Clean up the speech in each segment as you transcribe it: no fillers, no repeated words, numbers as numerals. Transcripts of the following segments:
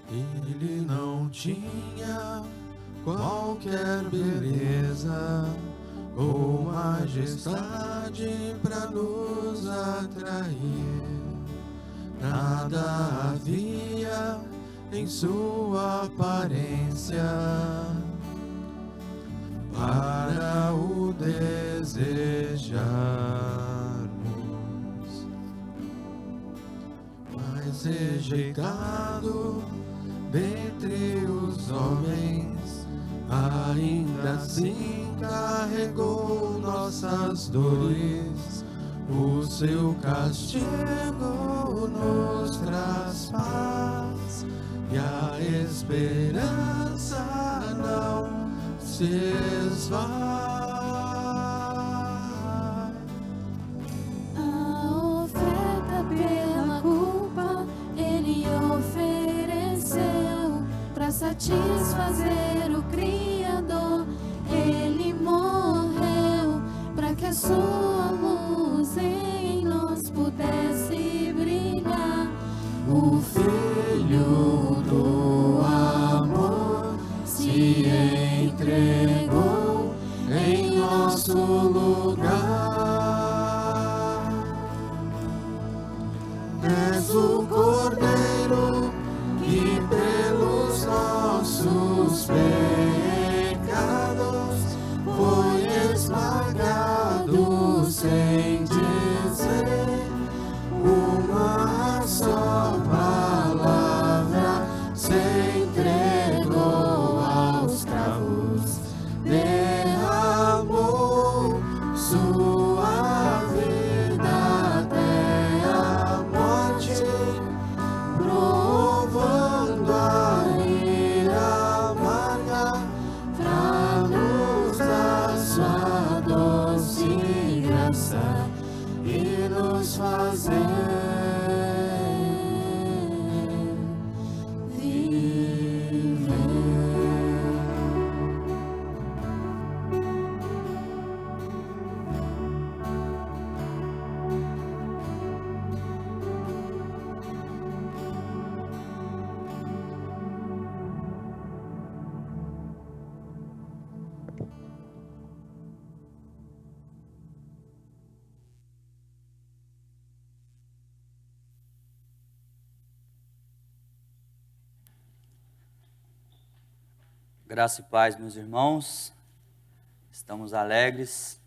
Ele não tinha qualquer beleza ou majestade para nos atrair. Nada havia em sua aparência para o desejarmos, mas rejeitado dentre os homens, ainda assim carregou nossas dores. O seu castigo nos traz paz e a esperança não se esvai. A oferta pela culpa ele ofereceu para satisfazer o Criador. Ele morreu para que a sua luz em nós pudesse brilhar. O Filho do amor se entregou em nosso lugar. És o Cordeiro que pelos nossos pecados foi esmagado sem dizer uma só palavra. Se entregou aos cravos, derramou sua vida até a morte, provando a ira amarga pra nos dar sua doce graça e nos fazer viver. Graça e paz, meus irmãos. Estamos alegres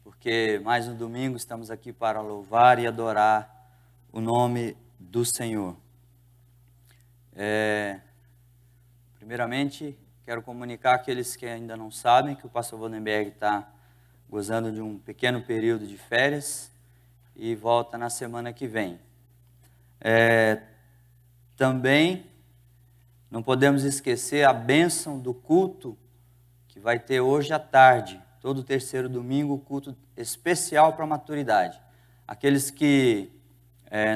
porque mais um domingo estamos aqui para louvar e adorar o nome do Senhor. Primeiramente, quero comunicar àqueles que ainda não sabem que o pastor Vandenberg está gozando de um pequeno período de férias e volta na semana que vem. Também não podemos esquecer a bênção do culto que vai ter hoje à tarde, todo terceiro domingo, culto especial para a maturidade. Aqueles que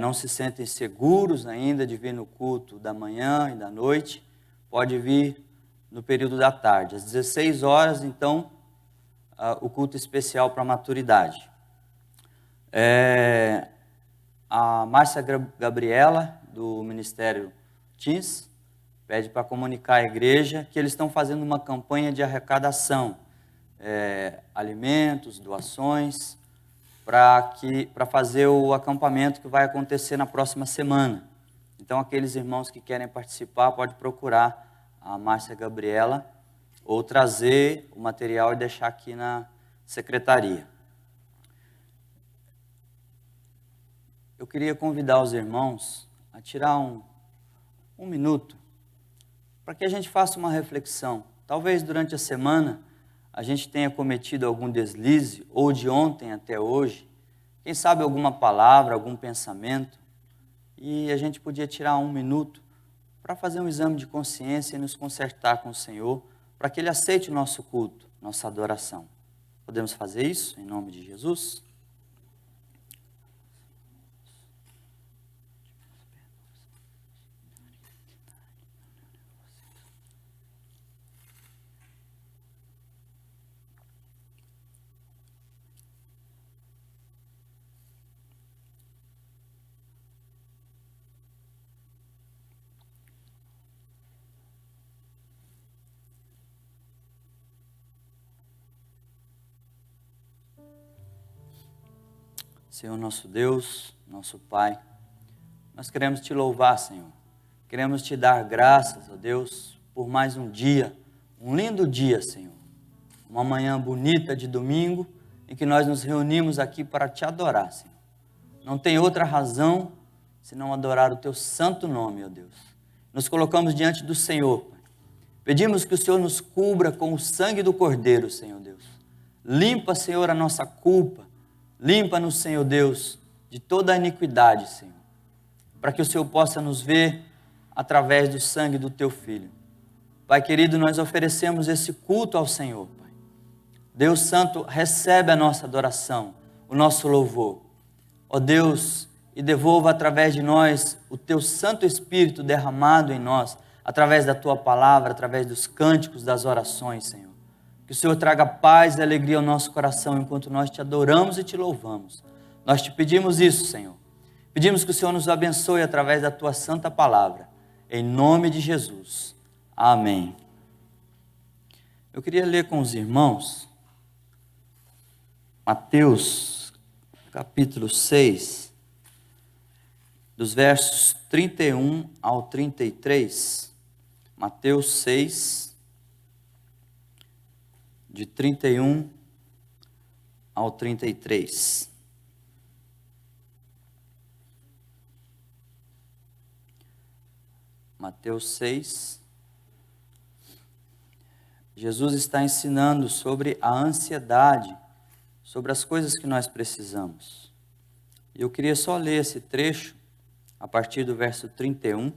não se sentem seguros ainda de vir no culto da manhã e da noite, pode vir no período da tarde. Às 16 horas, então, o culto especial para a maturidade. A Márcia Gabriela, do Ministério Teens, pede para comunicar à igreja que eles estão fazendo uma campanha de arrecadação, alimentos, doações, para fazer o acampamento que vai acontecer na próxima semana. Então, aqueles irmãos que querem participar, pode procurar a Márcia Gabriela ou trazer o material e deixar aqui na secretaria. Eu queria convidar os irmãos a tirar um minuto para que a gente faça uma reflexão. Talvez durante a semana a gente tenha cometido algum deslize, ou de ontem até hoje, quem sabe alguma palavra, algum pensamento, e a gente podia tirar um minuto para fazer um exame de consciência e nos consertar com o Senhor, para que Ele aceite o nosso culto, nossa adoração. Podemos fazer isso em nome de Jesus? Senhor nosso Deus, nosso Pai, nós queremos Te louvar, Senhor. Queremos Te dar graças, ó Deus, por mais um dia, um lindo dia, Senhor. Uma manhã bonita de domingo, em que nós nos reunimos aqui para Te adorar, Senhor. Não tem outra razão senão adorar o Teu santo nome, ó Deus. Nos colocamos diante do Senhor, Pai. Pedimos que o Senhor nos cubra com o sangue do Cordeiro, Senhor Deus. Limpa, Senhor, a nossa culpa. Limpa-nos, Senhor Deus, de toda a iniquidade, Senhor. Para que o Senhor possa nos ver através do sangue do Teu Filho. Pai querido, nós oferecemos esse culto ao Senhor, Pai. Deus Santo, recebe a nossa adoração, o nosso louvor. Ó Deus, e devolva através de nós o Teu Santo Espírito derramado em nós, através da Tua palavra, através dos cânticos, das orações, Senhor. Que o Senhor traga paz e alegria ao nosso coração enquanto nós Te adoramos e Te louvamos. Nós Te pedimos isso, Senhor. Pedimos que o Senhor nos abençoe através da Tua santa palavra. Em nome de Jesus. Amém. Eu queria ler com os irmãos Mateus, capítulo 6, dos versos 31 ao 33. Mateus 6, de 31 ao 33. Mateus 6. Jesus está ensinando sobre a ansiedade, sobre as coisas que nós precisamos. E eu queria só ler esse trecho, a partir do verso 31,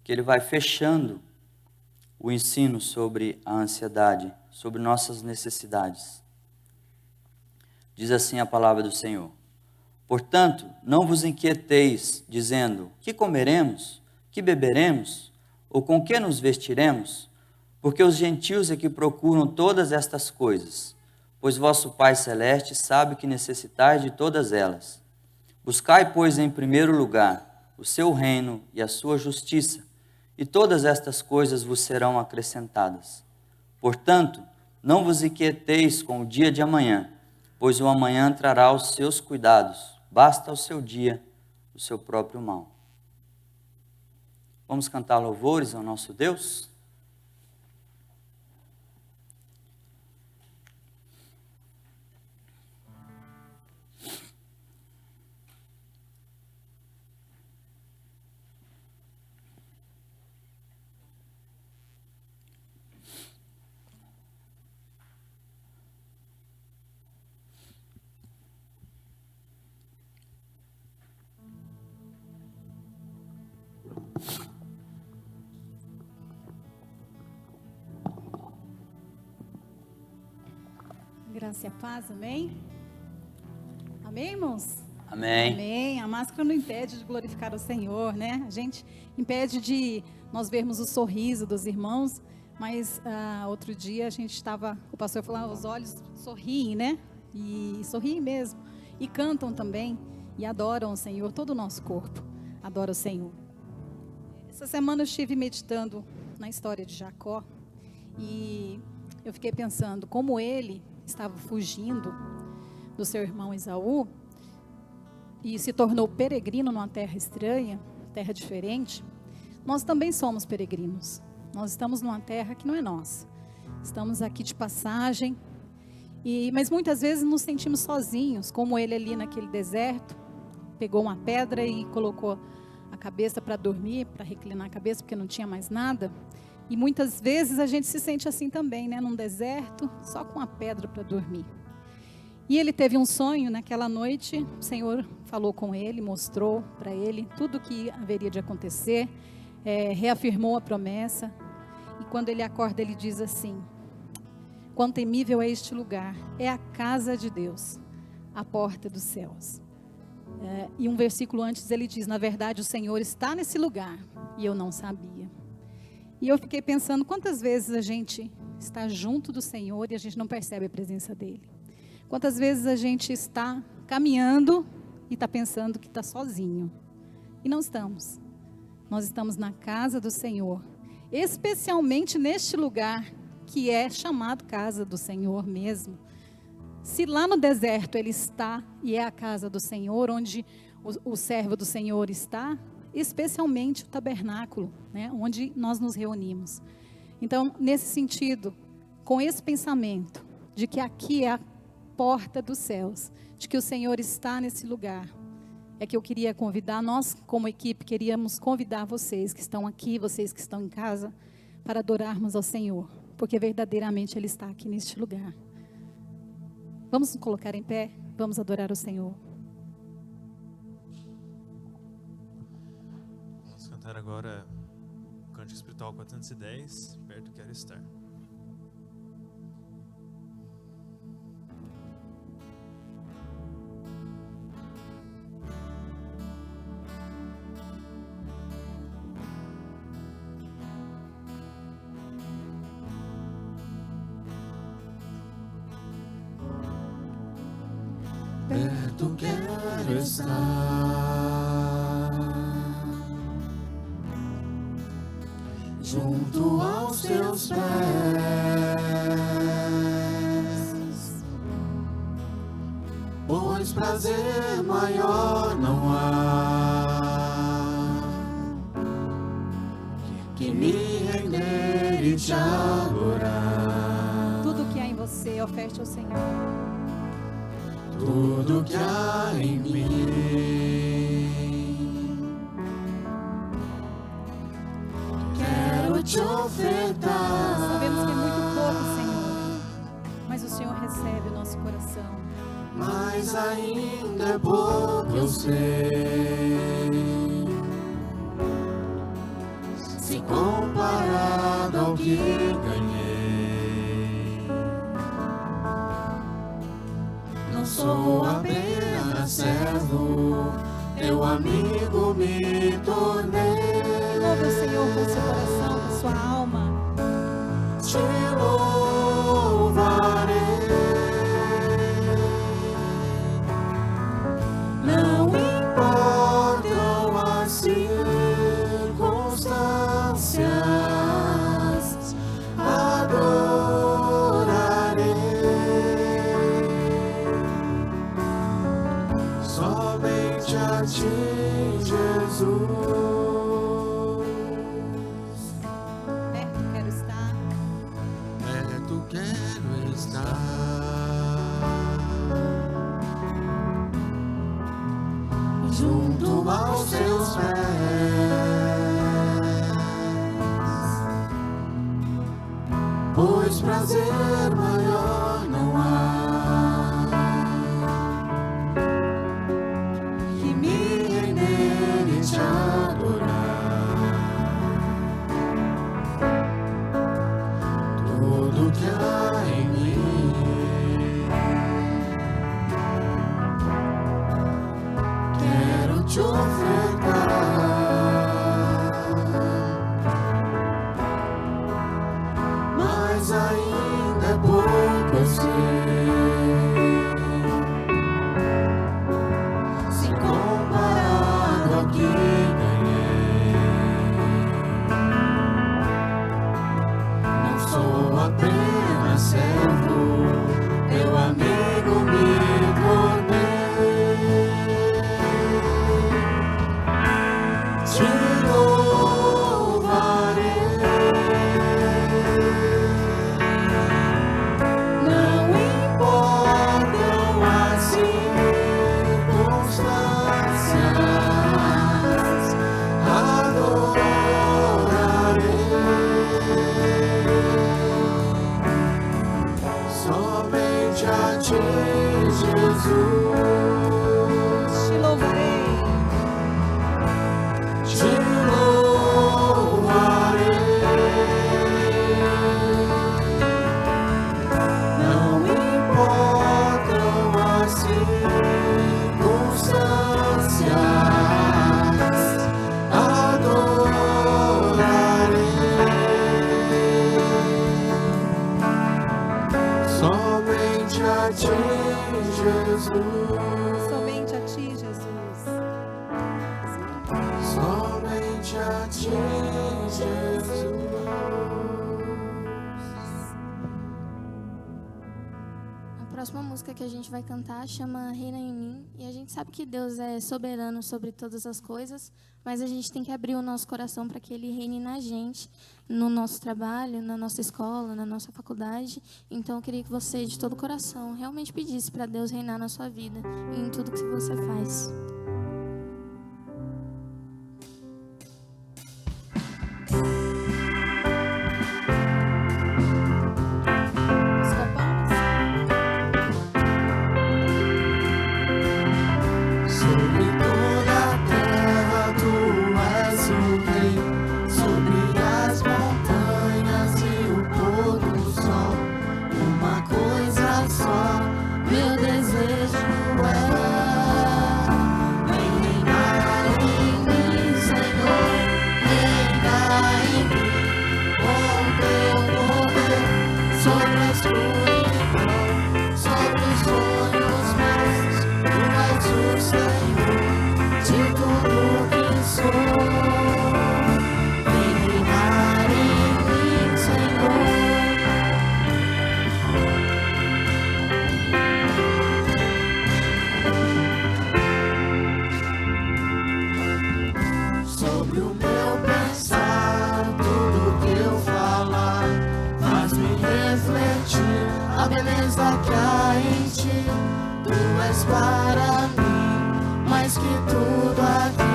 que ele vai fechando o ensino sobre a ansiedade, sobre nossas necessidades. Diz assim a palavra do Senhor: portanto, não vos inquieteis, dizendo, que comeremos, que beberemos, ou com que nos vestiremos? Porque os gentios é que procuram todas estas coisas, pois vosso Pai Celeste sabe que necessitais de todas elas. Buscai, pois, em primeiro lugar o seu reino e a sua justiça, e todas estas coisas vos serão acrescentadas. Portanto, não vos inquieteis com o dia de amanhã, pois o amanhã trará os seus cuidados, basta ao seu dia o seu próprio mal. Vamos cantar louvores ao nosso Deus? Graça e a paz, amém? Amém, irmãos? Amém. Amém. A máscara não impede de glorificar o Senhor, né? A gente impede de nós vermos o sorriso dos irmãos, mas outro dia a gente estava, o pastor falou, os olhos sorriem, né? E sorriem mesmo. E cantam também, e adoram o Senhor, todo o nosso corpo adora o Senhor. Essa semana eu estive meditando na história de Jacó, e eu fiquei pensando como ele estava fugindo do seu irmão Esaú e se tornou peregrino numa terra estranha, terra diferente. Nós também somos peregrinos. Nós estamos numa terra que não é nossa. Estamos aqui de passagem, mas muitas vezes nos sentimos sozinhos, como ele ali naquele deserto, pegou uma pedra e colocou a cabeça para dormir, para reclinar a cabeça, porque não tinha mais nada. E muitas vezes a gente se sente assim também, né? Num deserto, só com a pedra para dormir. E ele teve um sonho naquela noite, o Senhor falou com ele, mostrou para ele tudo o que haveria de acontecer, reafirmou a promessa. E quando ele acorda, ele diz assim: quão temível é este lugar, é a casa de Deus, a porta dos céus. E um versículo antes ele diz: na verdade o Senhor está nesse lugar, e eu não sabia. E eu fiquei pensando, quantas vezes a gente está junto do Senhor e a gente não percebe a presença dEle? Quantas vezes a gente está caminhando e está pensando que está sozinho? E não estamos. Nós estamos na casa do Senhor, especialmente neste lugar que é chamado casa do Senhor mesmo. Se lá no deserto ele está e é a casa do Senhor, onde o servo do Senhor está, especialmente o tabernáculo, né, onde nós nos reunimos. Então, nesse sentido, com esse pensamento de que aqui é a porta dos céus, de que o Senhor está nesse lugar, é que eu queria convidar, nós como equipe queríamos convidar vocês que estão aqui, vocês que estão em casa, para adorarmos ao Senhor, porque verdadeiramente Ele está aqui neste lugar. Vamos nos colocar em pé, vamos adorar o Senhor. Vamos cantar agora o Cântico Espiritual 410, Perto Quero Estar. Perto quero estar, junto aos teus pés, pois prazer maior não há que me render e te adorar. Tudo que há em você, oferte ao Senhor. Tudo que há em mim, quero te ofertar. Sabemos que é muito pouco, Senhor, mas o Senhor recebe o nosso coração. Mas ainda é pouco, eu sei, se comparado ao que ganhei. Não sou apenas servo, teu amigo me tornei. Louve o Senhor com seu coração, com sua alma. Te louvarei. Não importam as circunstâncias, adorarei. Somente a ti, Jesus. Perto quero estar. Perto quero estar, junto aos teus pés, pois prazer maior não há que me render e te adorar. Tudo que há em mim, quero te ofertar. Mas ainda é pouco, eu sei, se comparado ao que ganhei. Não sou apenas servo, teu amigo me tornei. próxima música que a gente vai cantar chama Reina em Mim. E a gente sabe que Deus é soberano sobre todas as coisas, mas a gente tem que abrir o nosso coração para que Ele reine na gente, no nosso trabalho, na nossa escola, na nossa faculdade. Então eu queria que você, de todo o coração, realmente pedisse para Deus reinar na sua vida e em tudo que você faz. Sobre toda a terra tu és o rei, sobre as montanhas e o pôr do sol. Uma coisa só, meu desejo reinar em mim, Senhor, reinar em mim, com teu poder sobre a escuridão, sobre os sonhos meus. Tu és o Senhor de tudo que sou. Vem reinar em mim, Senhor. Sobre o meu pensar, tudo que eu falar, faz-me refletir a beleza que há em ti. Tu és para mim mais que tudo aqui.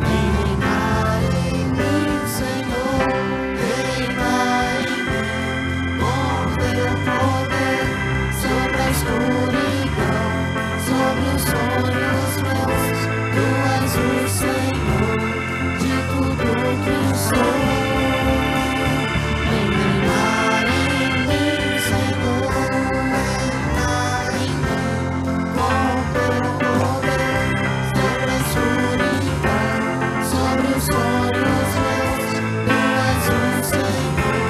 Vem reinar em mim, Senhor, reinar em mim, com teu poder sobre a escuridão, sobre os sonhos meus. Tu és o Senhor de tudo que sou. Vem reinar em mim, Senhor, reinar em mim, com teu poder sobre a escuridão, sobre os sonhos meus. Tu és o Senhor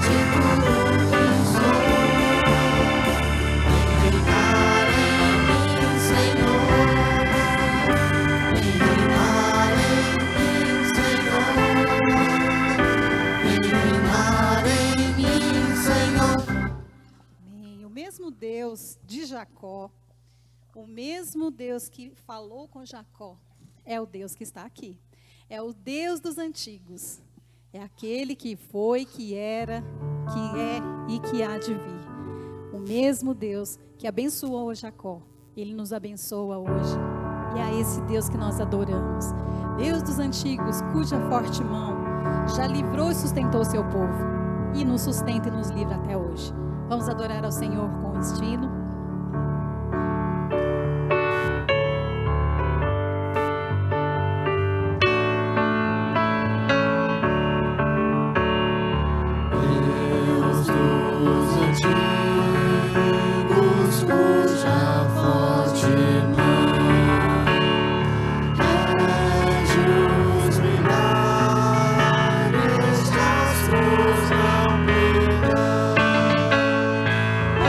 de tudo que sou. Vem reinar em mim, Senhor, vem reinar em mim, Senhor, vem reinar em mim, Senhor. Amém. O mesmo Deus de Jacó, o mesmo Deus que falou com Jacó, é o Deus que está aqui. É o Deus dos antigos. É aquele que foi, que era, que é e que há de vir. O mesmo Deus que abençoou Jacó, Ele nos abençoa hoje. E é esse Deus que nós adoramos. Deus dos antigos, cuja forte mão já livrou e sustentou seu povo. E nos sustenta e nos livra até hoje. Vamos adorar ao Senhor com estilo. Deus dos antigos, cuja forte mão rege os milhares de astros não brilham. Ó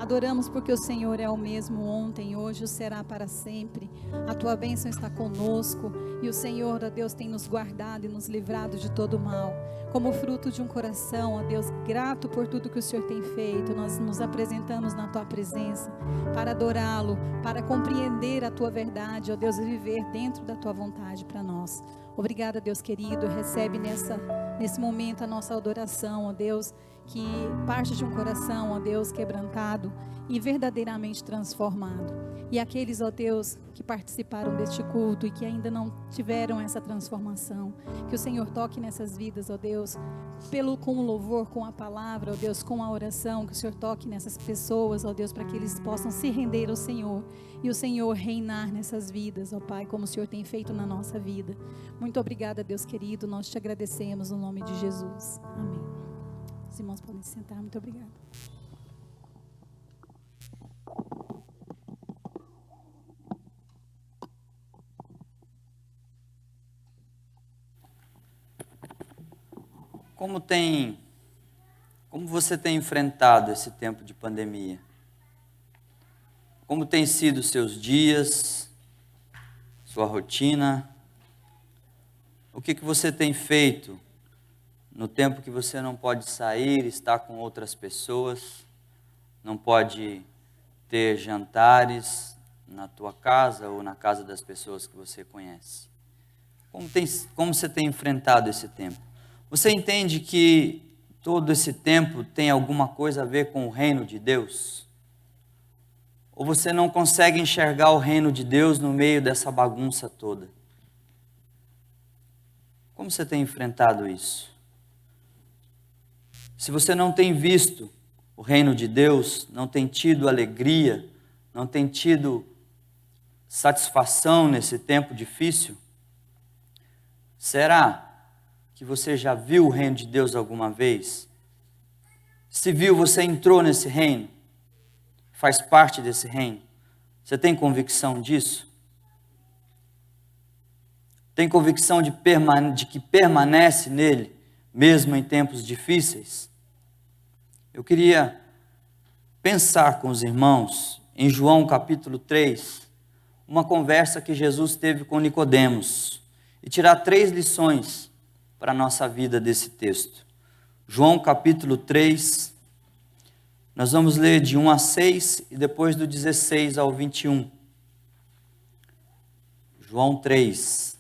Adoramos porque o Senhor é o mesmo ontem, hoje, o será para sempre. A tua bênção está conosco e o Senhor, ó Deus, tem nos guardado e nos livrado de todo mal. Como fruto de um coração, ó Deus, grato por tudo que o Senhor tem feito, nós nos apresentamos na tua presença para adorá-lo, para compreender a tua verdade, ó Deus, e viver dentro da tua vontade para nós. Obrigada, Deus querido, recebe nesse momento a nossa adoração, ó Deus, que parte de um coração, ó Deus, quebrantado e verdadeiramente transformado. E aqueles, ó Deus, que participaram deste culto e que ainda não tiveram essa transformação, que o Senhor toque nessas vidas, ó Deus, com o louvor, com a palavra, ó Deus, com a oração, que o Senhor toque nessas pessoas, ó Deus, para que eles possam se render ao Senhor e o Senhor reinar nessas vidas, ó Pai, como o Senhor tem feito na nossa vida. Muito obrigada, Deus querido, nós te agradecemos no nome de Jesus. Amém. Os irmãos podem se sentar, muito obrigada. Como você tem enfrentado esse tempo de pandemia? Como tem sido os seus dias, sua rotina? O que você tem feito no tempo que você não pode sair, estar com outras pessoas, não pode ter jantares na tua casa ou na casa das pessoas que você conhece? Como você tem enfrentado esse tempo? Você entende que todo esse tempo tem alguma coisa a ver com o reino de Deus? Ou você não consegue enxergar o reino de Deus no meio dessa bagunça toda? Como você tem enfrentado isso? Se você não tem visto o reino de Deus, não tem tido alegria, não tem tido satisfação nesse tempo difícil, será que você já viu o reino de Deus alguma vez? Se viu, você entrou nesse reino? Faz parte desse reino? Você tem convicção disso? Tem convicção de que permanece nele, mesmo em tempos difíceis? Eu queria pensar com os irmãos em João capítulo 3, uma conversa que Jesus teve com Nicodemos, e tirar 3 lições para a nossa vida desse texto. João capítulo 3, nós vamos ler de 1 a 6 e depois do 16 ao 21. João 3.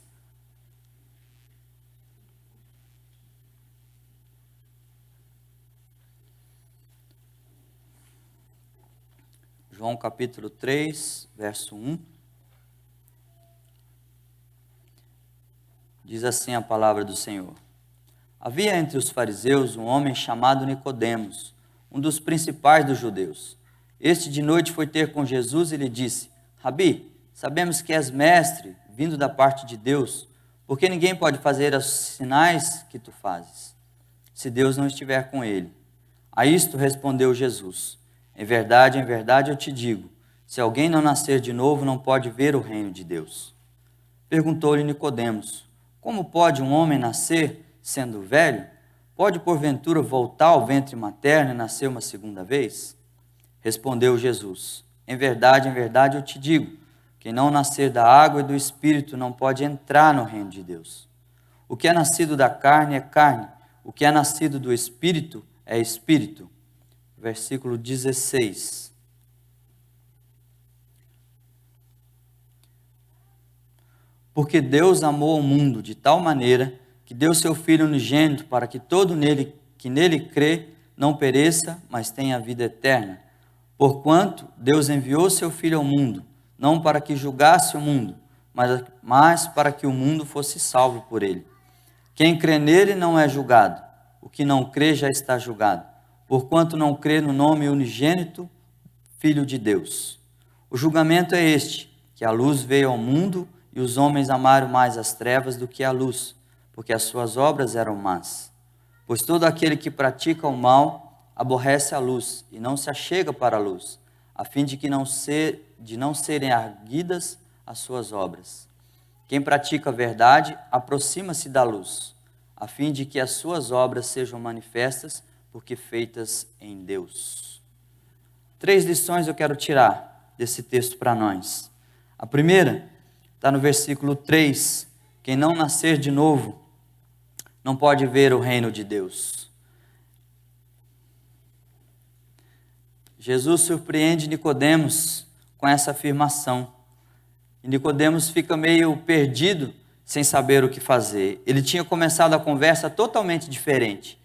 João capítulo 3, verso 1. Diz assim a palavra do Senhor. Havia entre os fariseus um homem chamado Nicodemos, um dos principais dos judeus. Este de noite foi ter com Jesus e lhe disse: Rabi, sabemos que és mestre, vindo da parte de Deus, porque ninguém pode fazer os sinais que tu fazes, se Deus não estiver com ele. A isto respondeu Jesus: em verdade eu te digo, se alguém não nascer de novo, não pode ver o reino de Deus. Perguntou-lhe Nicodemos: como pode um homem nascer sendo velho? Pode porventura voltar ao ventre materno e nascer uma segunda vez? Respondeu Jesus: em verdade eu te digo, quem não nascer da água e do Espírito não pode entrar no reino de Deus. O que é nascido da carne é carne, o que é nascido do Espírito é Espírito. Versículo 16. Porque Deus amou o mundo de tal maneira que deu seu Filho unigênito para que todo que nele crê não pereça, mas tenha vida eterna. Porquanto Deus enviou seu Filho ao mundo, não para que julgasse o mundo, mas para que o mundo fosse salvo por ele. Quem crê nele não é julgado, o que não crê já está julgado, porquanto não crê no nome unigênito Filho de Deus. O julgamento é este, que a luz veio ao mundo e os homens amaram mais as trevas do que a luz, porque as suas obras eram más. Pois todo aquele que pratica o mal aborrece a luz e não se achega para a luz, a fim de não serem arguidas as suas obras. Quem pratica a verdade aproxima-se da luz, a fim de que as suas obras sejam manifestas, porque feitas em Deus. 3 lições eu quero tirar desse texto para nós. A primeira está no versículo 3. Quem não nascer de novo não pode ver o reino de Deus. Jesus surpreende Nicodemos com essa afirmação. E Nicodemos fica meio perdido, sem saber o que fazer. Ele tinha começado a conversa totalmente diferente,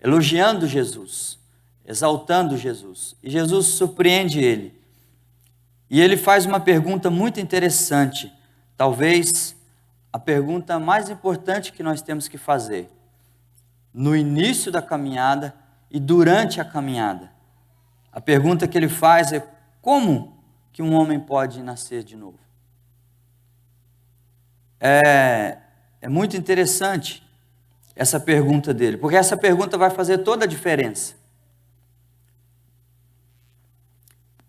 elogiando Jesus, exaltando Jesus. E Jesus surpreende ele. E ele faz uma pergunta muito interessante, talvez a pergunta mais importante que nós temos que fazer, no início da caminhada e durante a caminhada. A pergunta que ele faz é: como que um homem pode nascer de novo? É muito interessante essa pergunta dele, porque essa pergunta vai fazer toda a diferença.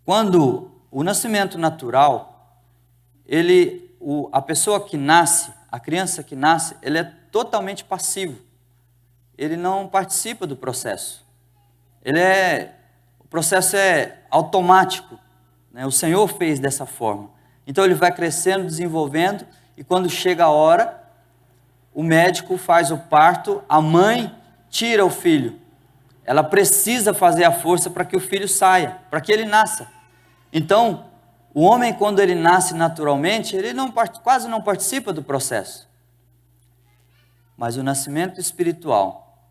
Quando o nascimento natural, a pessoa que nasce, a criança que nasce, ele é totalmente passivo. Ele não participa do processo. O processo é automático, né? O Senhor fez dessa forma. Então ele vai crescendo, desenvolvendo, e quando chega a hora, o médico faz o parto, a mãe tira o filho. Ela precisa fazer a força para que o filho saia, para que ele nasça. Então, o homem, quando ele nasce naturalmente, ele quase não participa do processo. Mas o nascimento espiritual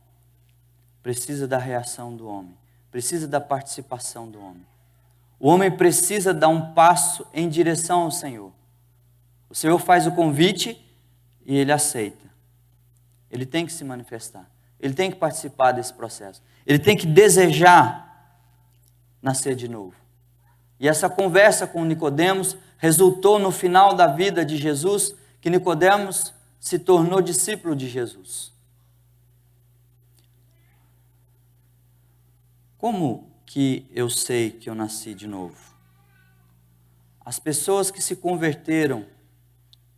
precisa da reação do homem, precisa da participação do homem. O homem precisa dar um passo em direção ao Senhor. O Senhor faz o convite e ele aceita. Ele tem que se manifestar. Ele tem que participar desse processo. Ele tem que desejar nascer de novo. E essa conversa com Nicodemos resultou no final da vida de Jesus, que Nicodemos se tornou discípulo de Jesus. Como que eu sei que eu nasci de novo? As pessoas que se converteram,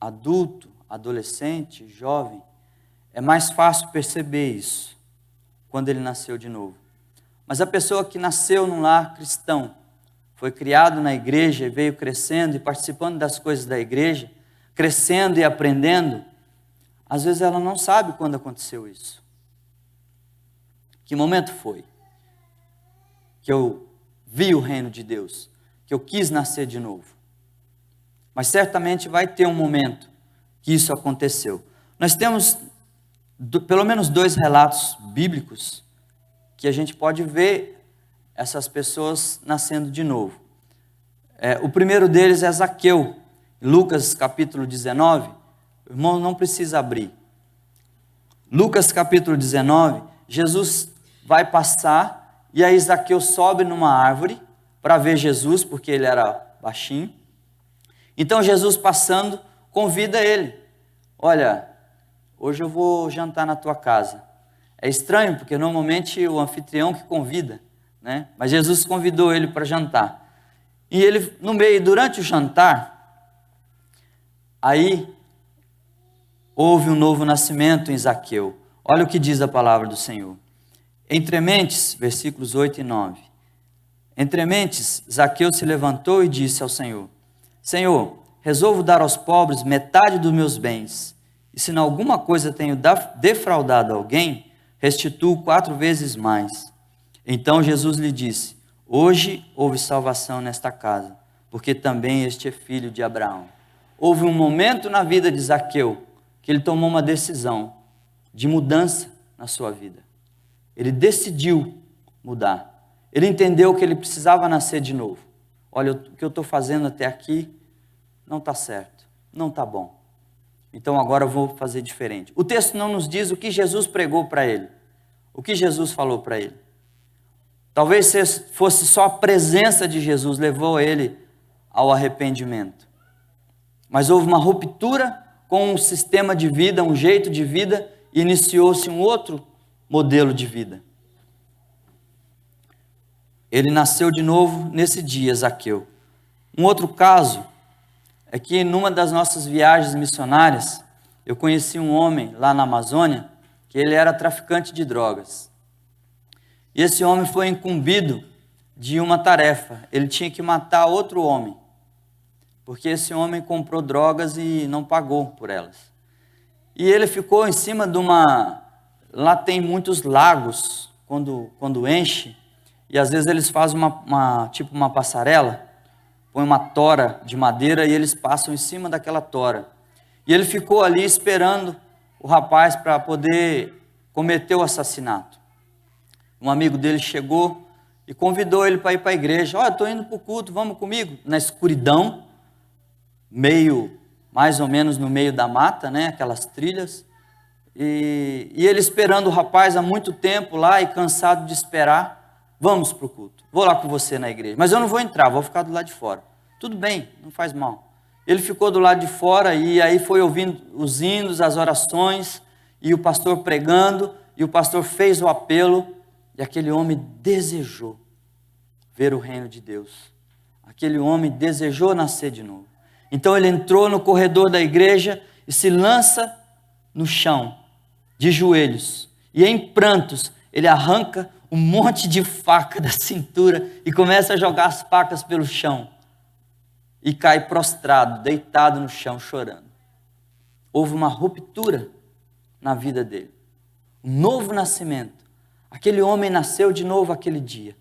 adulto, adolescente, jovem, é mais fácil perceber isso, quando ele nasceu de novo. Mas a pessoa que nasceu num lar cristão, foi criado na igreja e veio crescendo e participando das coisas da igreja, crescendo e aprendendo, às vezes ela não sabe quando aconteceu isso. Que momento foi que eu vi o reino de Deus, que eu quis nascer de novo? Mas certamente vai ter um momento que isso aconteceu. Nós temos pelo menos 2 relatos bíblicos que a gente pode ver essas pessoas nascendo de novo. O primeiro deles é Zaqueu, Lucas capítulo 19. O irmão não precisa abrir. Lucas capítulo 19, Jesus vai passar e aí Zaqueu sobe numa árvore para ver Jesus, porque ele era baixinho. Então Jesus passando, convida ele: olha, hoje eu vou jantar na tua casa. É estranho, porque normalmente o anfitrião que convida, né? Mas Jesus convidou ele para jantar. E ele, durante o jantar, aí houve um novo nascimento em Zaqueu. Olha o que diz a palavra do Senhor. Entre mentes, versículos 8 e 9. Entre mentes, Zaqueu se levantou e disse ao Senhor: Senhor, resolvo dar aos pobres metade dos meus bens, e se em alguma coisa tenho defraudado alguém, restituo 4 vezes mais. Então Jesus lhe disse: hoje houve salvação nesta casa, porque também este é filho de Abraão. Houve um momento na vida de Zaqueu que ele tomou uma decisão de mudança na sua vida. Ele decidiu mudar. Ele entendeu que ele precisava nascer de novo. Olha, o que eu estou fazendo até aqui não está certo, não está bom. Então agora eu vou fazer diferente. O texto não nos diz o que Jesus pregou para ele, o que Jesus falou para ele. Talvez fosse só a presença de Jesus levou ele ao arrependimento. Mas houve uma ruptura com um sistema de vida, um jeito de vida, e iniciou-se um outro modelo de vida. Ele nasceu de novo nesse dia, Zaqueu. Um outro caso é que numa das nossas viagens missionárias, eu conheci um homem lá na Amazônia, que ele era traficante de drogas. E esse homem foi incumbido de uma tarefa. Ele tinha que matar outro homem, porque esse homem comprou drogas e não pagou por elas. E ele ficou em cima de uma... Lá tem muitos lagos, quando enche, e às vezes eles fazem tipo uma passarela, põe uma tora de madeira e eles passam em cima daquela tora. E ele ficou ali esperando o rapaz para poder cometer o assassinato. Um amigo dele chegou e convidou ele para ir para a igreja. Olha, estou indo para o culto, vamos comigo? Na escuridão, mais ou menos no meio da mata, né? Aquelas trilhas. E ele esperando o rapaz há muito tempo lá e cansado de esperar. Vamos para o culto, vou lá com você na igreja. Mas eu não vou entrar, vou ficar do lado de fora. Tudo bem, não faz mal. Ele ficou do lado de fora e aí foi ouvindo os hinos, as orações, e o pastor pregando, e o pastor fez o apelo, e aquele homem desejou ver o reino de Deus. Aquele homem desejou nascer de novo. Então ele entrou no corredor da igreja e se lança no chão, de joelhos, e em prantos ele arranca um monte de faca da cintura e começa a jogar as facas pelo chão. E cai prostrado, deitado no chão, chorando. Houve uma ruptura na vida dele. Um novo nascimento. Aquele homem nasceu de novo aquele dia.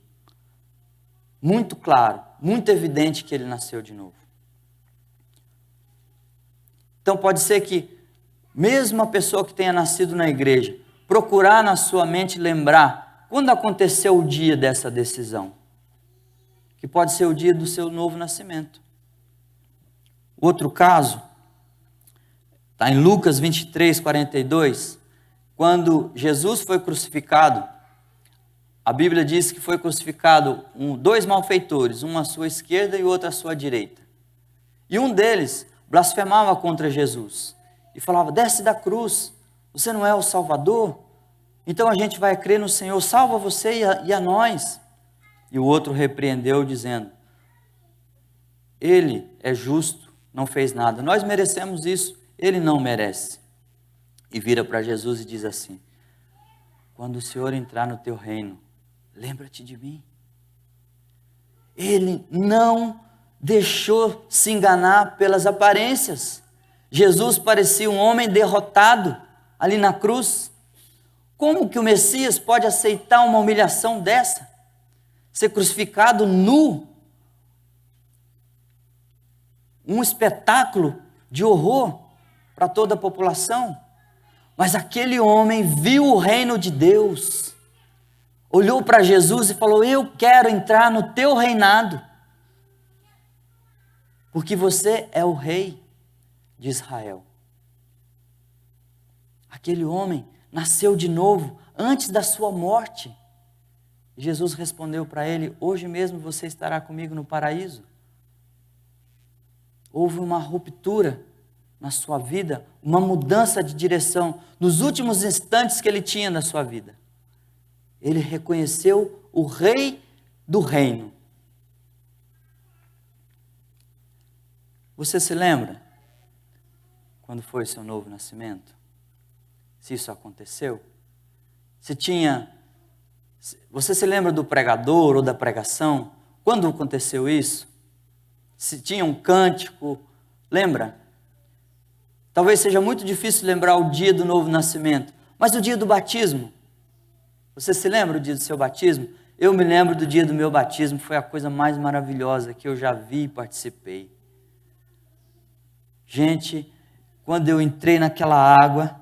Muito claro, muito evidente que ele nasceu de novo. Então pode ser que, mesmo a pessoa que tenha nascido na igreja, procurar na sua mente lembrar quando aconteceu o dia dessa decisão. Que pode ser o dia do seu novo nascimento. Outro caso, está em Lucas 23, 42, quando Jesus foi crucificado, a Bíblia diz que foi crucificado dois malfeitores, um à sua esquerda e outro à sua direita. E um deles blasfemava contra Jesus e falava, desce da cruz, você não é o Salvador? Então a gente vai crer no Senhor, salva você e a nós. E o outro repreendeu dizendo, ele é justo, não fez nada, nós merecemos isso, ele não merece. E vira para Jesus e diz assim, quando o Senhor entrar no teu reino, lembra-te de mim. Ele não deixou se enganar pelas aparências. Jesus parecia um homem derrotado ali na cruz. Como que o Messias pode aceitar uma humilhação dessa? Ser crucificado nu? Um espetáculo de horror para toda a população. Mas aquele homem viu o reino de Deus, olhou para Jesus e falou, eu quero entrar no teu reinado, porque você é o rei de Israel. Aquele homem nasceu de novo antes da sua morte. E Jesus respondeu para ele, hoje mesmo você estará comigo no paraíso. Houve uma ruptura na sua vida, uma mudança de direção, nos últimos instantes que ele tinha na sua vida. Ele reconheceu o rei do reino. Você se lembra quando foi o seu novo nascimento? Se isso aconteceu? Você se lembra do pregador ou da pregação? Quando aconteceu isso? Se tinha um cântico, lembra? Talvez seja muito difícil lembrar o dia do novo nascimento, mas o dia do batismo. Você se lembra do dia do seu batismo? Eu me lembro do dia do meu batismo, foi a coisa mais maravilhosa que eu já vi e participei. Gente, quando eu entrei naquela água,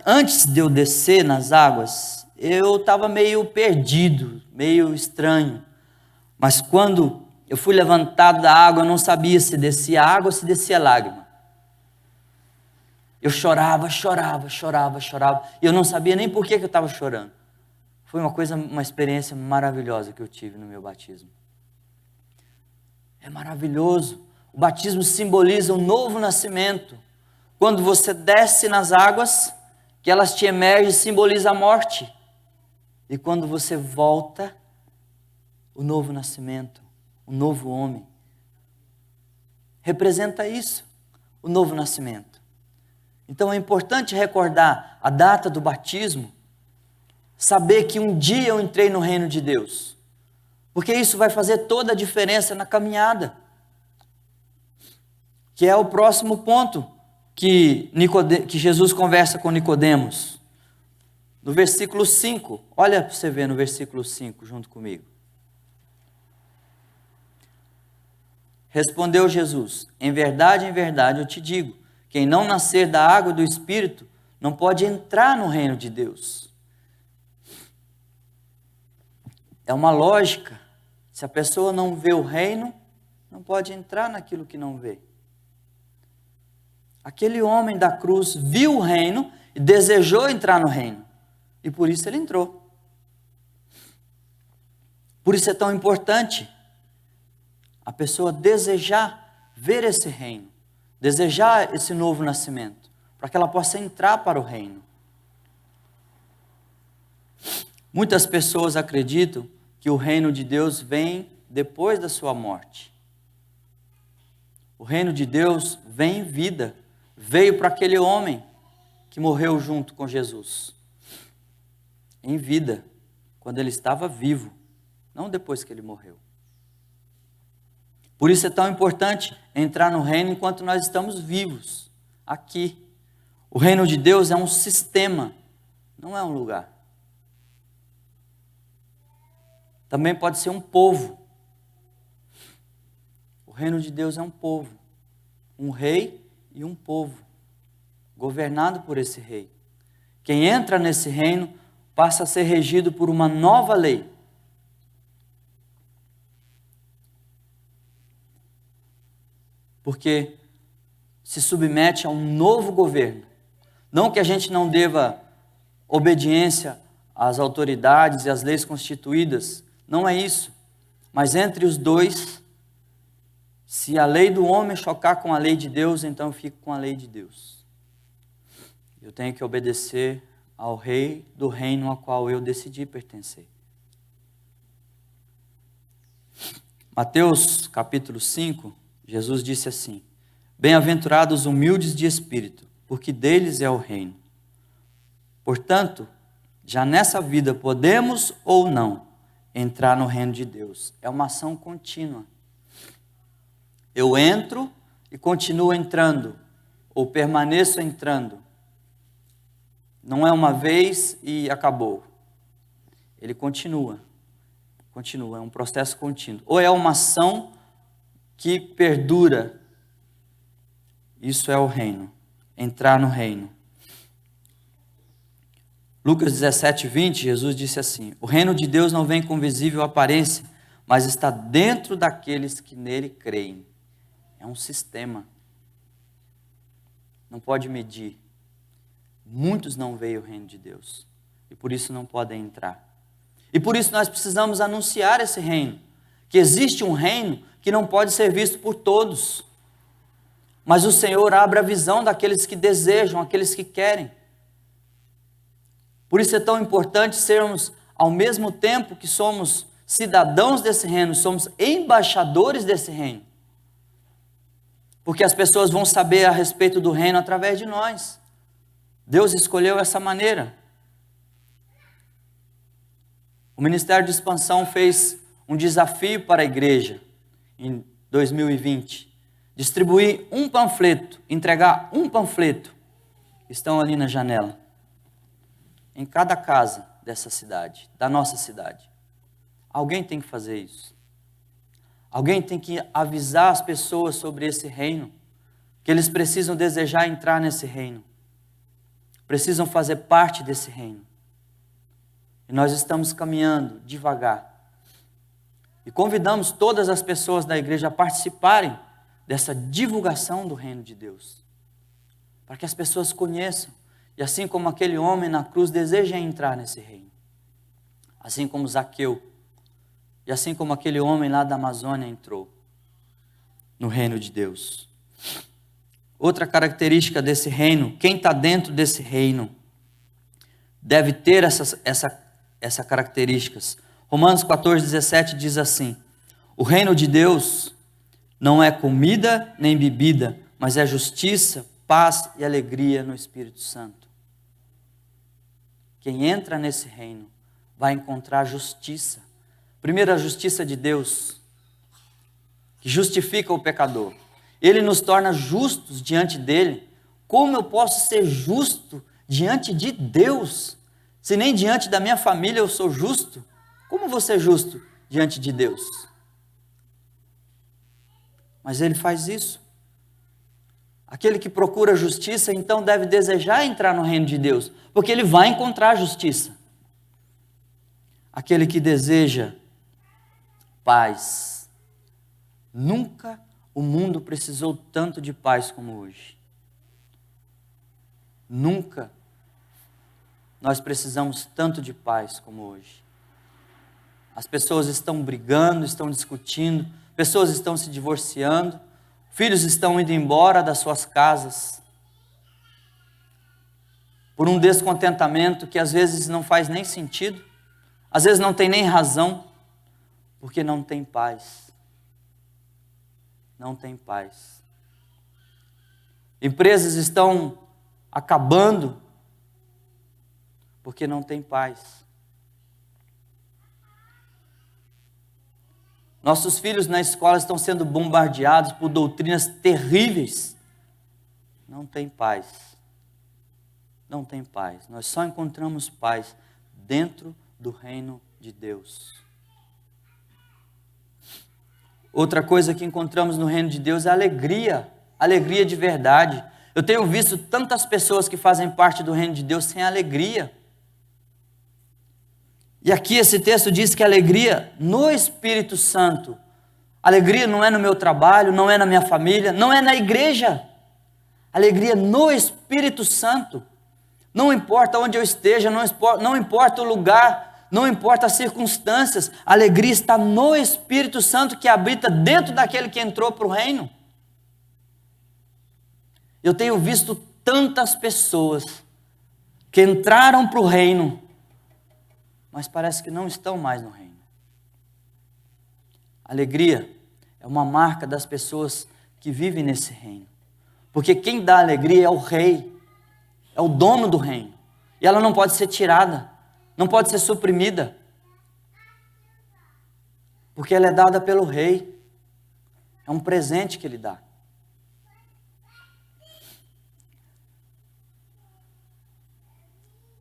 antes de eu descer nas águas, eu estava meio perdido, meio estranho. Mas quando eu fui levantado da água, eu não sabia se descia água ou se descia lágrima. Eu chorava. E eu não sabia nem por que eu estava chorando. Foi uma experiência maravilhosa que eu tive no meu batismo. É maravilhoso. O batismo simboliza um novo nascimento. Quando você desce nas águas, que elas te emergem, simboliza a morte. E quando você volta, o novo nascimento, o novo homem, representa isso, o novo nascimento. Então é importante recordar a data do batismo, saber que um dia eu entrei no reino de Deus, Porque isso vai fazer toda a diferença na caminhada. Que é o próximo ponto que Jesus conversa com Nicodemos. No versículo 5, olha para você ver no versículo 5 junto comigo. Respondeu Jesus: em verdade, eu te digo, quem não nascer da água e do Espírito não pode entrar no reino de Deus. É uma lógica. Se a pessoa não vê o reino, não pode entrar naquilo que não vê. Aquele homem da cruz viu o reino e desejou entrar no reino. E por isso ele entrou. Por isso é tão importante a pessoa desejar ver esse reino, desejar esse novo nascimento, para que ela possa entrar para o reino. Muitas pessoas acreditam que o reino de Deus vem depois da sua morte. O reino de Deus vem em vida, veio para aquele homem que morreu junto com Jesus. Em vida, quando ele estava vivo, não depois que ele morreu. Por isso é tão importante entrar no reino enquanto nós estamos vivos, aqui. O reino de Deus é um sistema, não é um lugar. Também pode ser um povo. O reino de Deus é um povo, um rei e um povo, governado por esse rei. Quem entra nesse reino passa a ser regido por uma nova lei. Porque se submete a um novo governo. Não que a gente não deva obediência às autoridades e às leis constituídas, não é isso. Mas entre os dois, se a lei do homem chocar com a lei de Deus, então eu fico com a lei de Deus. Eu tenho que obedecer ao rei do reino ao qual eu decidi pertencer. Mateus capítulo 5, Jesus disse assim: bem-aventurados os humildes de espírito, porque deles é o reino. Portanto, já nessa vida podemos ou não entrar no reino de Deus. É uma ação contínua. Eu entro e continuo entrando, ou permaneço entrando. Não é uma vez e acabou. Ele continua, é um processo contínuo. Ou é uma ação que perdura. Isso é o reino, entrar no reino. Lucas 17, 20, Jesus disse assim: o reino de Deus não vem com visível aparência, mas está dentro daqueles que nele creem. É um sistema. Não pode medir. Muitos não veem o reino de Deus e por isso não podem entrar. E por isso nós precisamos anunciar esse reino, que existe um reino que não pode ser visto por todos, mas o Senhor abre a visão daqueles que desejam, aqueles que querem. Por isso é tão importante sermos, ao mesmo tempo que somos cidadãos desse reino, somos embaixadores desse reino. Porque as pessoas vão saber a respeito do reino através de nós. Deus escolheu essa maneira. O Ministério de Expansão fez um desafio para a igreja em 2020. Distribuir um panfleto, entregar um panfleto. Estão ali na janela. Em cada casa dessa cidade, da nossa cidade. Alguém tem que fazer isso. Alguém tem que avisar as pessoas sobre esse reino, que eles precisam desejar entrar nesse reino. Precisam fazer parte desse reino. E nós estamos caminhando devagar. E convidamos todas as pessoas da igreja a participarem dessa divulgação do reino de Deus. Para que as pessoas conheçam. E assim como aquele homem na cruz deseja entrar nesse reino. Assim como Zaqueu. E assim como aquele homem lá da Amazônia entrou no reino de Deus. Outra característica desse reino, quem está dentro desse reino deve ter essas características. Romanos 14:17 diz assim: o reino de Deus não é comida nem bebida, mas é justiça, paz e alegria no Espírito Santo. Quem entra nesse reino vai encontrar justiça. Primeiro, a justiça de Deus, que justifica o pecador. Ele nos torna justos diante dele. Como eu posso ser justo diante de Deus, se nem diante da minha família eu sou justo? Como vou ser justo diante de Deus? Mas ele faz isso. Aquele que procura justiça, então, deve desejar entrar no reino de Deus, porque ele vai encontrar justiça. Aquele que deseja paz. Nunca o mundo precisou tanto de paz como hoje. Nunca nós precisamos tanto de paz como hoje. As pessoas estão brigando, estão discutindo, pessoas estão se divorciando, filhos estão indo embora das suas casas por um descontentamento que às vezes não faz nem sentido, às vezes não tem nem razão, porque não tem paz. Não tem paz. Empresas estão acabando porque não tem paz. Nossos filhos na escola estão sendo bombardeados por doutrinas terríveis. Não tem paz. Não tem paz. Nós só encontramos paz dentro do reino de Deus. Outra coisa que encontramos no reino de Deus é alegria. Alegria de verdade. Eu tenho visto tantas pessoas que fazem parte do reino de Deus sem alegria. E aqui esse texto diz que alegria no Espírito Santo. Alegria não é no meu trabalho, não é na minha família, não é na igreja. Alegria no Espírito Santo. Não importa onde eu esteja, não importa o lugar, não importa as circunstâncias. A alegria está no Espírito Santo que habita dentro daquele que entrou para o reino. Eu tenho visto tantas pessoas que entraram para o reino, mas parece que não estão mais no reino. Alegria é uma marca das pessoas que vivem nesse reino. Porque quem dá alegria é o rei, é o dono do reino. E ela não pode ser tirada, não pode ser suprimida. Porque ela é dada pelo rei. É um presente que ele dá.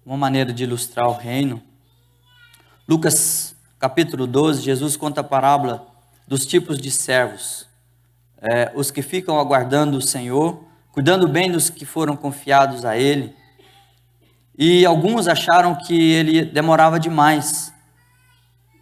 Uma maneira de ilustrar o reino. Lucas capítulo 12, Jesus conta a parábola dos tipos de servos. Os que ficam aguardando o Senhor, cuidando bem dos que foram confiados a Ele. E alguns acharam que Ele demorava demais.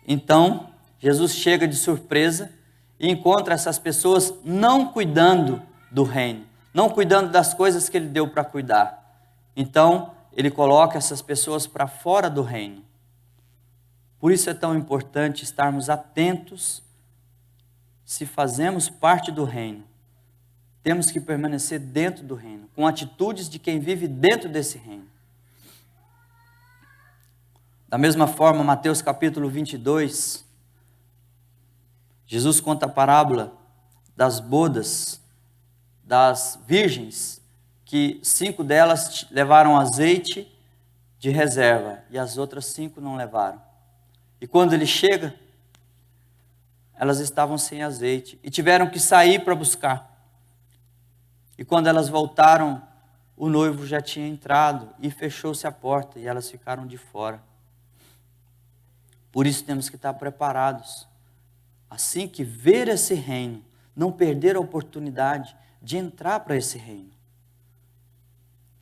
Então, Jesus chega de surpresa e encontra essas pessoas não cuidando do reino, não cuidando das coisas que Ele deu para cuidar. Então, Ele coloca essas pessoas para fora do reino. Por isso é tão importante estarmos atentos. Se fazemos parte do reino, temos que permanecer dentro do reino, com atitudes de quem vive dentro desse reino. Da mesma forma, Mateus capítulo 22, Jesus conta a parábola das bodas, das virgens, que 5 delas levaram azeite de reserva e as outras 5 não levaram. E quando ele chega, elas estavam sem azeite e tiveram que sair para buscar. E quando elas voltaram, o noivo já tinha entrado e fechou-se a porta e elas ficaram de fora. Por isso temos que estar preparados. Assim que ver esse reino, não perder a oportunidade de entrar para esse reino.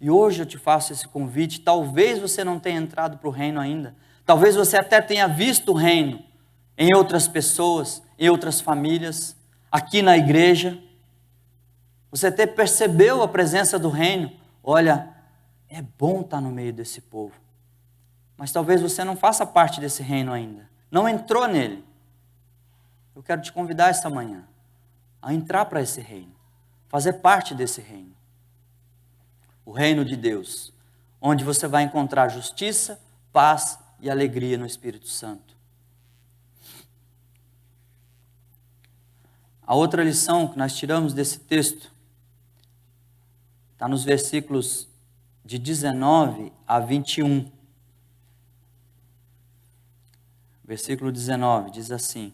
E hoje eu te faço esse convite. Talvez você não tenha entrado para o reino ainda. Talvez você até tenha visto o reino em outras pessoas, em outras famílias, aqui na igreja. Você até percebeu a presença do reino. Olha, é bom estar no meio desse povo. Mas talvez você não faça parte desse reino ainda. Não entrou nele. Eu quero te convidar esta manhã a entrar para esse reino. Fazer parte desse reino. O reino de Deus. Onde você vai encontrar justiça, paz e alegria no Espírito Santo. A outra lição que nós tiramos desse texto está nos versículos de 19 a 21. versículo 19, diz assim: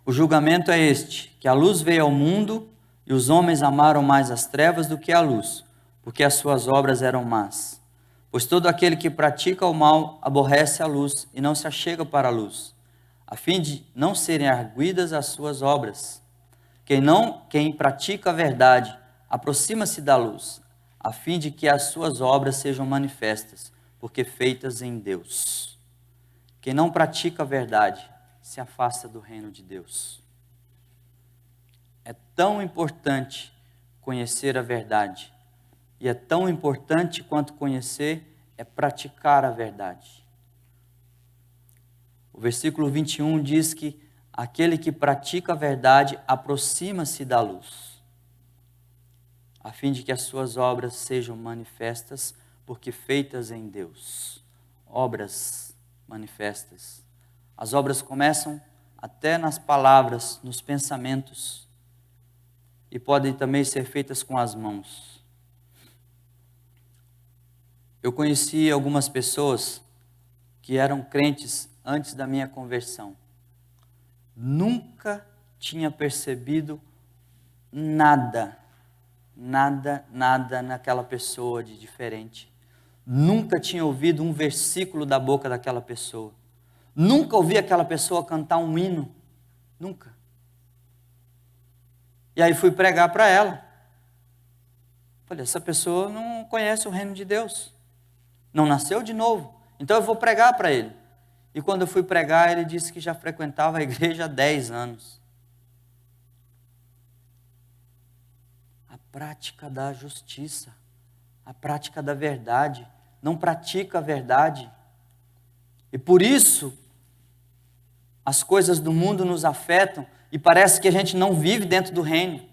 o julgamento é este, que a luz veio ao mundo, e os homens amaram mais as trevas do que a luz, porque as suas obras eram más. Pois todo aquele que pratica o mal aborrece a luz e não se achega para a luz, a fim de não serem arguidas as suas obras. Quem pratica a verdade aproxima-se da luz, a fim de que as suas obras sejam manifestas, porque feitas em Deus. Quem não pratica a verdade se afasta do reino de Deus. É tão importante conhecer a verdade, e é tão importante quanto conhecer é praticar a verdade. O versículo 21 diz que aquele que pratica a verdade aproxima-se da luz, a fim de que as suas obras sejam manifestas, porque feitas em Deus. Obras manifestas. As obras começam até nas palavras, nos pensamentos, e podem também ser feitas com as mãos. Eu conheci algumas pessoas que eram crentes antes da minha conversão. Nunca tinha percebido nada naquela pessoa de diferente. Nunca tinha ouvido um versículo da boca daquela pessoa. Nunca ouvi aquela pessoa cantar um hino. Nunca. E aí fui pregar para ela. Falei, essa pessoa não conhece o reino de Deus. Não nasceu de novo. Então eu vou pregar para ele. E quando eu fui pregar, ele disse que já frequentava a igreja há 10 anos. A prática da justiça, a prática da verdade, não pratica a verdade. E por isso, as coisas do mundo nos afetam e parece que a gente não vive dentro do reino.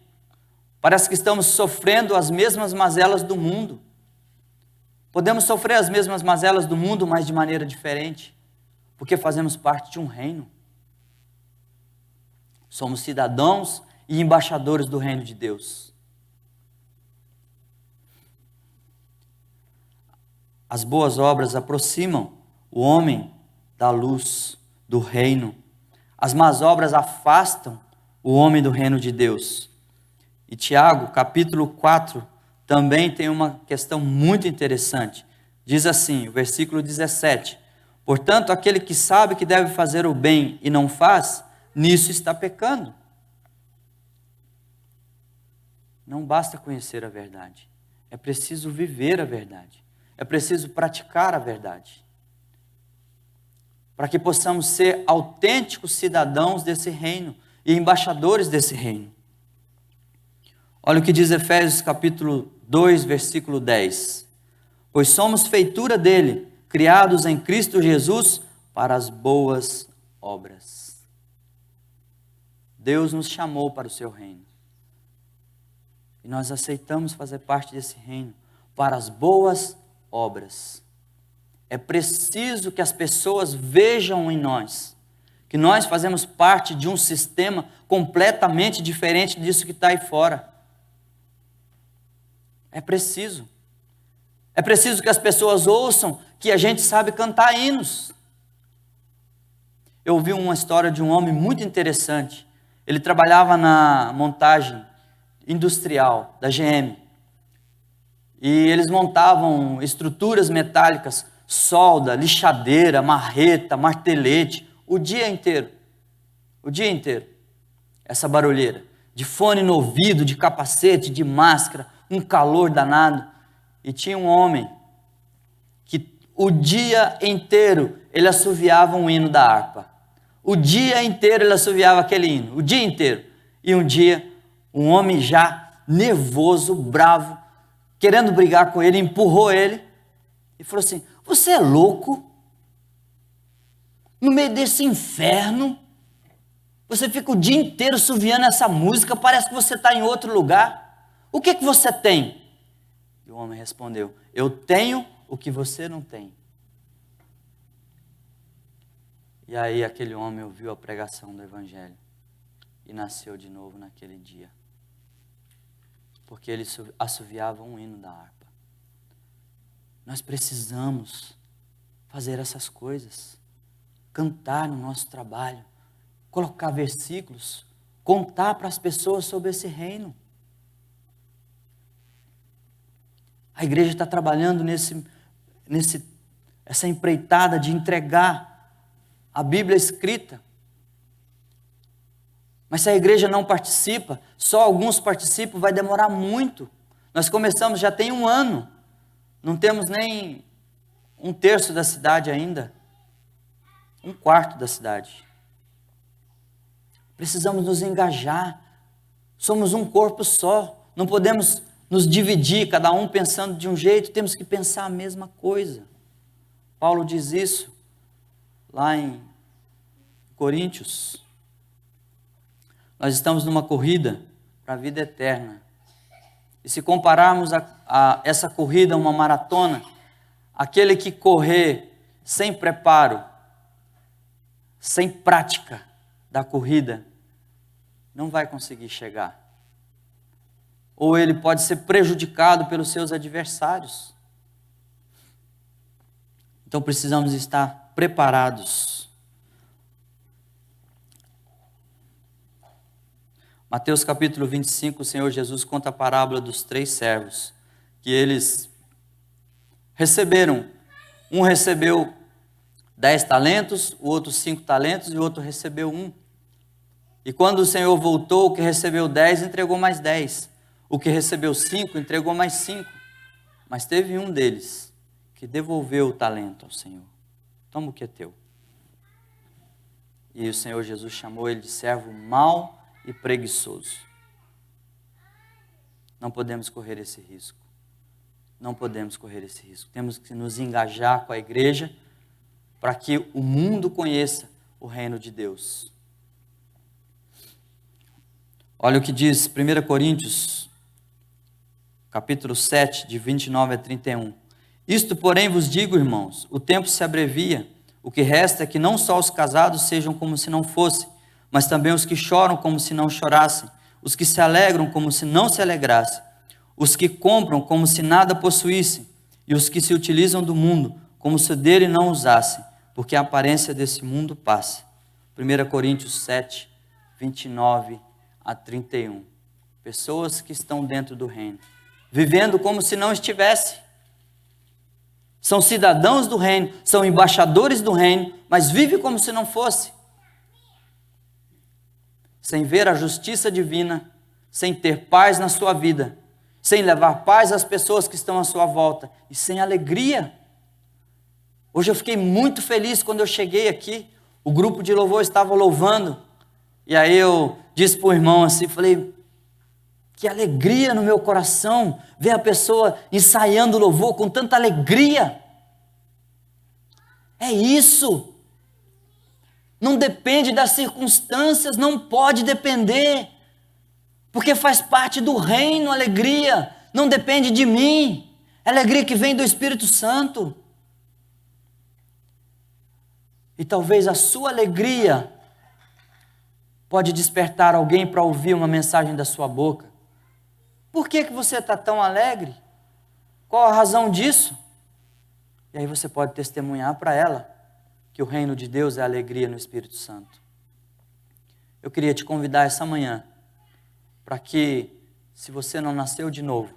Parece que estamos sofrendo as mesmas mazelas do mundo. Podemos sofrer as mesmas mazelas do mundo, mas de maneira diferente, porque fazemos parte de um reino. Somos cidadãos e embaixadores do reino de Deus. As boas obras aproximam o homem da luz, do reino. As más obras afastam o homem do reino de Deus. E Tiago, capítulo 4, também tem uma questão muito interessante. Diz assim, o versículo 17: portanto, aquele que sabe que deve fazer o bem e não faz, nisso está pecando. Não basta conhecer a verdade, é preciso viver a verdade, é preciso praticar a verdade, para que possamos ser autênticos cidadãos desse reino e embaixadores desse reino. Olha o que diz Efésios capítulo 2, versículo 10. Pois somos feitura dele, criados em Cristo Jesus para as boas obras. Deus nos chamou para o seu reino. E nós aceitamos fazer parte desse reino para as boas obras. É preciso que as pessoas vejam em nós que nós fazemos parte de um sistema completamente diferente disso que está aí fora. É preciso que as pessoas ouçam que a gente sabe cantar hinos. Eu ouvi uma história de um homem muito interessante. Ele trabalhava na montagem industrial da GM. E eles montavam estruturas metálicas, solda, lixadeira, marreta, martelete, o dia inteiro. Essa barulheira. De fone no ouvido, de capacete, de máscara, um calor danado. E tinha um homem que o dia inteiro ele assoviava um hino da harpa. O dia inteiro ele assoviava aquele hino, o dia inteiro. E um dia, um homem já nervoso, bravo, querendo brigar com ele, empurrou ele e falou assim: você é louco? No meio desse inferno, você fica o dia inteiro assoviando essa música, parece que você está em outro lugar. O que você tem? E o homem respondeu: eu tenho o que você não tem. E aí aquele homem ouviu a pregação do Evangelho e nasceu de novo naquele dia. Porque ele assoviava um hino da harpa. Nós precisamos fazer essas coisas. Cantar no nosso trabalho, colocar versículos, contar para as pessoas sobre esse reino. A igreja está trabalhando essa empreitada de entregar a Bíblia escrita. Mas se a igreja não participa, só alguns participam, vai demorar muito. Nós começamos já tem 1 ano, não temos nem 1/3 da cidade ainda, 1/4 da cidade. Precisamos nos engajar, somos um corpo só, não podemos nos dividir, cada um pensando de um jeito, temos que pensar a mesma coisa. Paulo diz isso lá em Coríntios. Nós estamos numa corrida para a vida eterna. E se compararmos a essa corrida a uma maratona, aquele que correr sem preparo, sem prática da corrida, não vai conseguir chegar. Ou ele pode ser prejudicado pelos seus adversários. Então precisamos estar preparados. Mateus capítulo 25, o Senhor Jesus conta a parábola dos 3 servos, que eles receberam. Um recebeu 10 talentos, o outro 5 talentos e o outro recebeu 1. E quando o Senhor voltou, o que recebeu 10 entregou mais 10. O que recebeu 5 entregou mais 5. Mas teve um deles que devolveu o talento ao Senhor. Toma o que é teu. E o Senhor Jesus chamou ele de servo mau e preguiçoso. Não podemos correr esse risco. Não podemos correr esse risco. Temos que nos engajar com a igreja para que o mundo conheça o reino de Deus. Olha o que diz 1 Coríntios, capítulo 7, de 29 a 31. Isto, porém, vos digo, irmãos, o tempo se abrevia, o que resta é que não só os casados sejam como se não fossem, mas também os que choram como se não chorassem, os que se alegram como se não se alegrassem, os que compram como se nada possuíssem, e os que se utilizam do mundo como se dele não usassem, porque a aparência desse mundo passa. 1 Coríntios 7, 29 a 31. Pessoas que estão dentro do reino, vivendo como se não estivesse. São cidadãos do reino, são embaixadores do reino, mas vivem como se não fosse. Sem ver a justiça divina, sem ter paz na sua vida, sem levar paz às pessoas que estão à sua volta e sem alegria. Hoje eu fiquei muito feliz quando eu cheguei aqui, o grupo de louvor estava louvando, e aí eu disse para o irmão assim, falei, que alegria no meu coração, ver a pessoa ensaiando o louvor com tanta alegria. É isso. Não depende das circunstâncias, não pode depender, porque faz parte do reino a alegria, não depende de mim, é alegria que vem do Espírito Santo. E talvez a sua alegria pode despertar alguém para ouvir uma mensagem da sua boca. Por que você está tão alegre? Qual a razão disso? E aí você pode testemunhar para ela que o reino de Deus é alegria no Espírito Santo. Eu queria te convidar essa manhã para que, se você não nasceu de novo,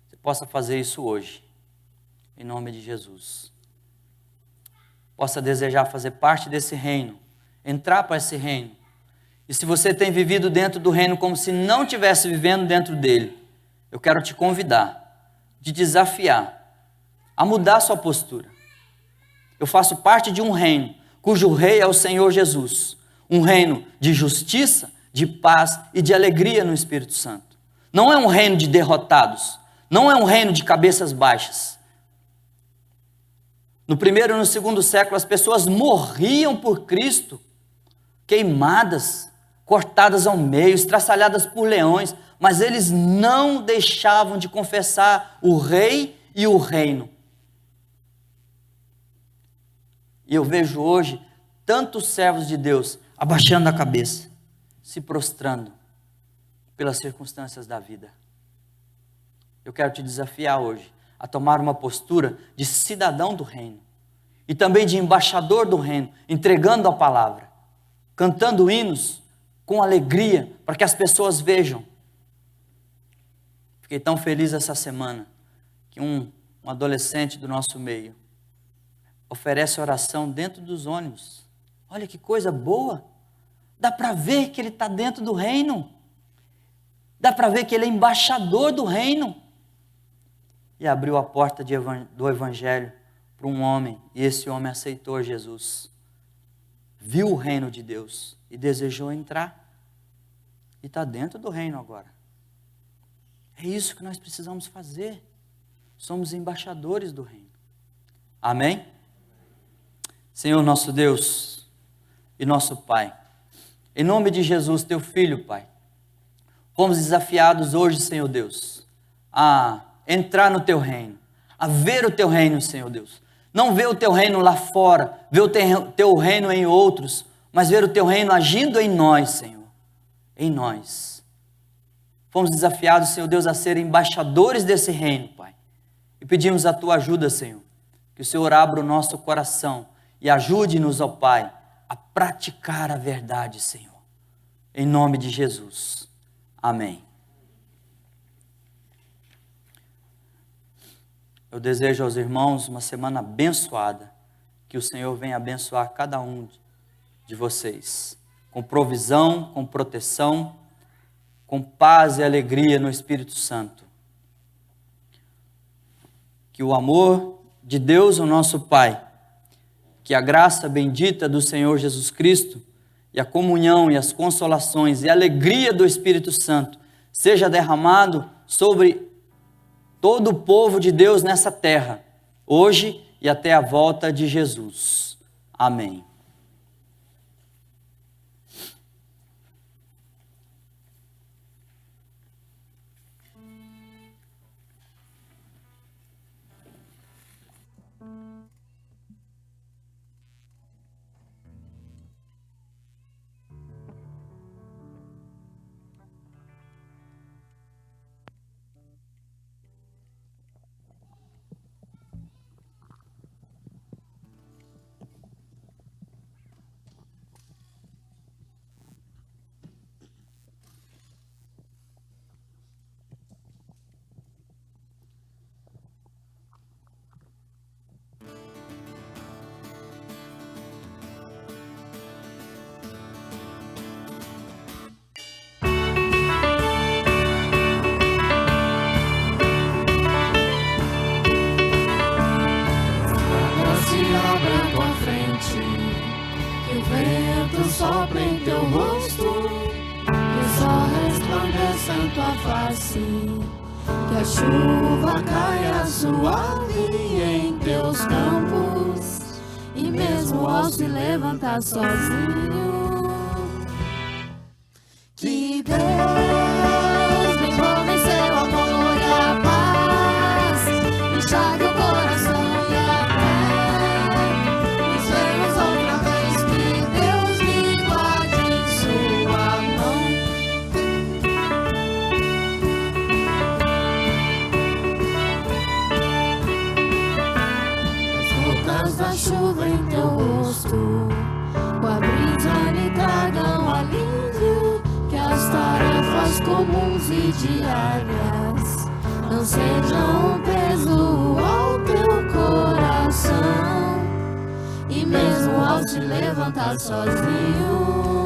você possa fazer isso hoje, em nome de Jesus. Possa desejar fazer parte desse reino, entrar para esse reino. E se você tem vivido dentro do reino como se não estivesse vivendo dentro dele, eu quero te convidar, te desafiar a mudar sua postura. Eu faço parte de um reino, cujo rei é o Senhor Jesus. Um reino de justiça, de paz e de alegria no Espírito Santo. Não é um reino de derrotados, não é um reino de cabeças baixas. No primeiro e no segundo século, as pessoas morriam por Cristo, queimadas, cortadas ao meio, estraçalhadas por leões, mas eles não deixavam de confessar o rei e o reino. E eu vejo hoje tantos servos de Deus abaixando a cabeça, se prostrando pelas circunstâncias da vida. Eu quero te desafiar hoje a tomar uma postura de cidadão do reino e também de embaixador do reino, entregando a palavra, cantando hinos com alegria, para que as pessoas vejam. Fiquei tão feliz essa semana que um adolescente do nosso meio oferece oração dentro dos ônibus. Olha que coisa boa! Dá para ver que ele está dentro do reino. Dá para ver que ele é embaixador do reino. E abriu a porta do evangelho para um homem, e esse homem aceitou Jesus. Viu o reino de Deus e desejou entrar. E está dentro do reino agora. É isso que nós precisamos fazer. Somos embaixadores do reino. Amém? Senhor nosso Deus e nosso Pai, em nome de Jesus, teu Filho, Pai, fomos desafiados hoje, Senhor Deus, a entrar no teu reino, a ver o teu reino, Senhor Deus. Não ver o teu reino lá fora, ver o teu reino em outros, mas ver o teu reino agindo em nós, Senhor, em nós. Fomos desafiados, Senhor Deus, a ser embaixadores desse reino, Pai, e pedimos a tua ajuda, Senhor, que o Senhor abra o nosso coração e ajude-nos, ó Pai, a praticar a verdade, Senhor, em nome de Jesus. Amém. Eu desejo aos irmãos uma semana abençoada, que o Senhor venha abençoar cada um de vocês, com provisão, com proteção, com paz e alegria no Espírito Santo. Que o amor de Deus, o nosso Pai, que a graça bendita do Senhor Jesus Cristo e a comunhão e as consolações e a alegria do Espírito Santo seja derramado sobre todo o povo de Deus nessa terra, hoje e até a volta de Jesus. Amém. Que o vento sopra em teu rosto, que o sol resplandeça em tua face, que a chuva caia suave em teus campos, e mesmo ao se levantar sozinho, que Deus me envolva em seu amor e a paz, enxague o coração e a fé, nos vemos outra vez, que Deus me guarde em sua mão. As gotas da chuva em teu rosto, com a brisa lhe tragam alívio, que as tarefas comuns e diárias não sejam um peso ao teu coração, e mesmo ao se levantar sozinho,